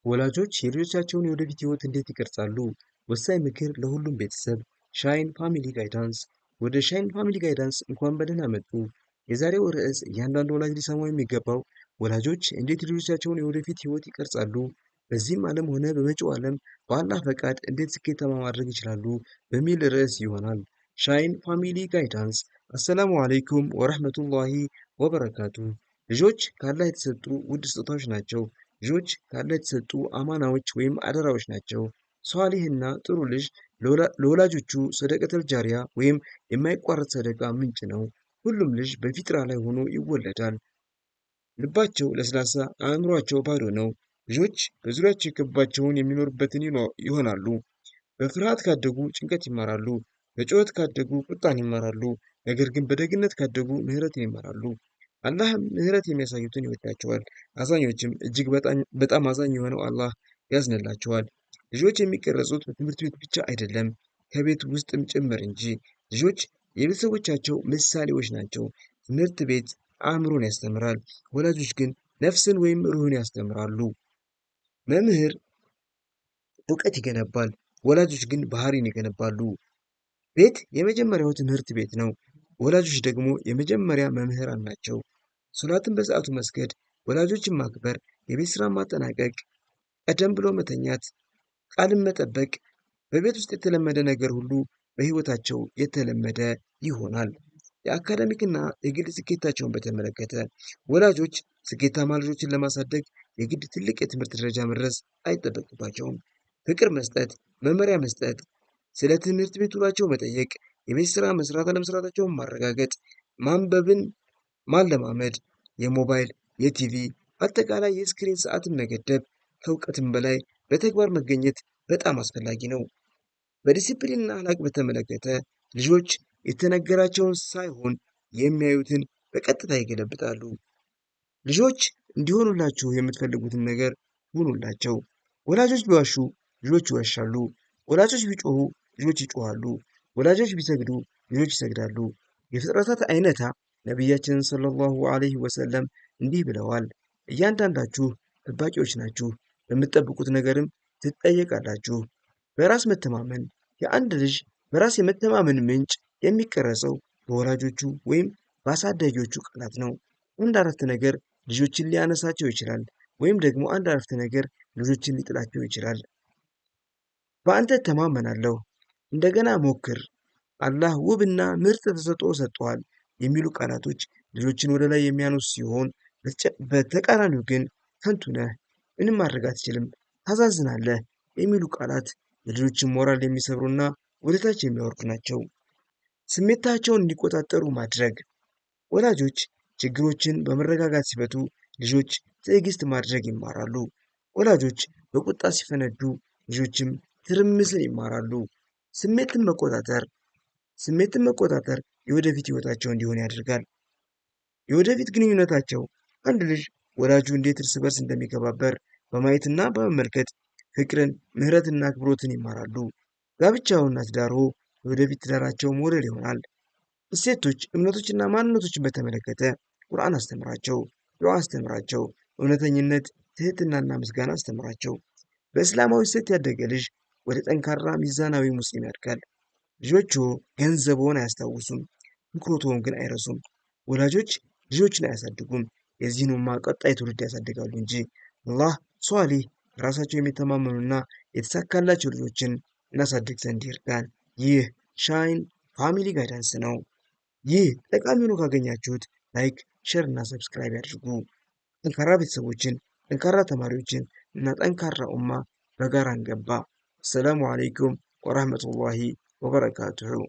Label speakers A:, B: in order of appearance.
A: ወላጆች የልጆቻቸውን የወደፊት ህይወት እንዴት ይቀርጻሉ? ወሳኝ ምክር ለሁሉም ቤተሰብ። ሻይን ፋሚሊ ጋይዳንስ። ወደ ሻይን ፋሚሊ ጋይዳንስ እንኳን በደህና መጡ። የዛሬው ርዕስ እያንዳንዱ ወላጅ ሊሰማው የሚገባው ወላጆች እንዴት የልጆቻቸውን የወደፊት ህይወት ይቀርጻሉ፣ በዚህም ዓለም ሆነ በመጪው ዓለም በአላህ ፈቃድ እንዴት ስኬታማ ማድረግ ይችላሉ በሚል ርዕስ ይሆናል። ሻይን ፋሚሊ ጋይዳንስ። አሰላሙ አለይኩም ወረህመቱላሂ ወበረካቱ። ልጆች ካላህ የተሰጡ ውድ ስጦታዎች ናቸው። ልጆች ካላህ የተሰጡ አማናዎች ወይም አደራዎች ናቸው። ሷሊህና ጥሩ ልጅ ለወላጆቹ ሰደቀተል ጃሪያ ወይም የማይቋረጥ ሰደቃ ምንጭ ነው። ሁሉም ልጅ በፊጥራ ላይ ሆኖ ይወለዳል። ልባቸው ለስላሳ፣ አእምሯቸው ባዶ ነው። ልጆች በዙሪያቸው የከበባቸውን የሚኖሩበትን ይሆናሉ። በፍርሃት ካደጉ ጭንቀት ይማራሉ። በጩኸት ካደጉ ቁጣን ይማራሉ። ነገር ግን በደግነት ካደጉ ምህረትን ይማራሉ። አላህም ምህረት የሚያሳዩትን ይወዳቸዋል። አዛኞችም እጅግ በጣም አዛኝ የሆነው አላህ ያዝንላቸዋል። ልጆች የሚቀረጹት በትምህርት ቤት ብቻ አይደለም፣ ከቤት ውስጥም ጭምር እንጂ። ልጆች የቤተሰቦቻቸው ምሳሌዎች ናቸው። ትምህርት ቤት አእምሮን ያስተምራል፣ ወላጆች ግን ነፍስን ወይም ሩህን ያስተምራሉ። መምህር እውቀት ይገነባል፣ ወላጆች ግን ባህሪን ይገነባሉ። ቤት የመጀመሪያው ትምህርት ቤት ነው፣ ወላጆች ደግሞ የመጀመሪያ መምህራን ናቸው። ሶላትን በሰዓቱ መስገድ፣ ወላጆችን ማክበር፣ የቤት ስራ ማጠናቀቅ፣ ቀደም ብሎ መተኛት፣ ቃልን መጠበቅ፣ በቤት ውስጥ የተለመደ ነገር ሁሉ በህይወታቸው የተለመደ ይሆናል። የአካዳሚክና የግል ስኬታቸውን በተመለከተ ወላጆች ስኬታማ ልጆችን ለማሳደግ የግድ ትልቅ የትምህርት ደረጃ መድረስ አይጠበቅባቸውም። ፍቅር መስጠት፣ መመሪያ መስጠት፣ ስለ ትምህርት ቤት ውሏቸው መጠየቅ፣ የቤት ስራ መስራት አለመስራታቸውን ማረጋገጥ፣ ማንበብን ማለማመድ፣ የሞባይል የቲቪ አጠቃላይ የስክሪን ሰዓትን መገደብ፣ ከእውቀትም በላይ በተግባር መገኘት በጣም አስፈላጊ ነው። በዲሲፕሊንና አላቅ በተመለከተ ልጆች የተነገራቸውን ሳይሆን የሚያዩትን በቀጥታ ይገለብጣሉ። ልጆች እንዲሆኑላችሁ የምትፈልጉትን ነገር ሁኑላቸው። ወላጆች ቢዋሹ ልጆች ይዋሻሉ። ወላጆች ቢጮሁ ልጆች ይጮሃሉ። ወላጆች ቢሰግዱ ልጆች ይሰግዳሉ። የፍጥረታት አይነታ ነቢያችንን ሰለላሁ ዐለይሂ ወሰለም እንዲህ ብለዋል፣ እያንዳንዳችሁ ጠባቂዎች ናችሁ፣ በምትጠብቁት ነገርም ትጠየቃላችሁ። በራስ መተማመን። የአንድ ልጅ በራስ የመተማመን ምንጭ የሚቀረጸው በወላጆቹ ወይም በአሳዳጊዎቹ ቃላት ነው። አንድ አረፍተ ነገር ልጆችን ሊያነሳቸው ይችላል፣ ወይም ደግሞ አንድ አረፍተ ነገር ልጆችን ሊጥላቸው ይችላል። በአንተ እተማመናለሁ፣ እንደገና ሞክር፣ አላህ ውብና ምርጥ ተሰጥኦ ሰጥቷል የሚሉ ቃላቶች ልጆችን ወደ ላይ የሚያነሱ ሲሆን፣ በተቃራኒው ግን ከንቱ ነህ፣ ምንም ማድረግ አትችልም፣ ታሳዝናለህ የሚሉ ቃላት የልጆችን ሞራል የሚሰብሩና ወደታች የሚያወርዱ ናቸው። ስሜታቸውን እንዲቆጣጠሩ ማድረግ። ወላጆች ችግሮችን በመረጋጋት ሲፈቱ ልጆች ትዕግስት ማድረግ ይማራሉ። ወላጆች በቁጣ ሲፈነዱ ልጆችም ትርምስን ይማራሉ። ስሜትን መቆጣጠር የወደፊት ህይወታቸው እንዲሆን ያደርጋል። የወደፊት ግንኙነታቸው። አንድ ልጅ ወላጁ እንዴት እርስ በርስ እንደሚከባበር በማየትና በመመልከት ፍቅርን፣ ምህረትና አክብሮትን ይማራሉ። ጋብቻውና ትዳሩ የወደፊት ትዳራቸው ሞዴል ይሆናል። እሴቶች፣ እምነቶችና ማንነቶችን በተመለከተ ቁርአን አስተምራቸው፣ ዱዓ አስተምራቸው፣ እውነተኝነት፣ ትህትናና ምስጋና አስተምራቸው። በእስላማዊ እሴት ያደገ ልጅ ወደ ጠንካራ ሚዛናዊ ሙስሊም ያድጋል። ልጆቹ ገንዘብዎን አያስታውሱም፣ ትኩረትዎን ግን አይረሱም። ወላጆች ልጆችን አያሳድጉም፣ የዚህን ኡማ ቀጣይ ትውልድ ያሳድጋሉ እንጂ። አላህ ሷሊህ፣ ራሳቸው የሚተማመኑና የተሳካላቸው ልጆችን እናሳድግ ዘንድ ይርዳን። ይህ ሻይን ፋሚሊ ጋይዳንስ ነው። ይህ ጠቃሚ ሆኖ ካገኛችሁት ላይክ፣ ሼር እና ሰብስክራይብ ያድርጉ። ጠንካራ ቤተሰቦችን፣ ጠንካራ ተማሪዎችን እና ጠንካራ ኡማ በጋራ እንገንባ። አሰላሙ አለይኩም ወራህመቱላሂ ወበረካቱሁ።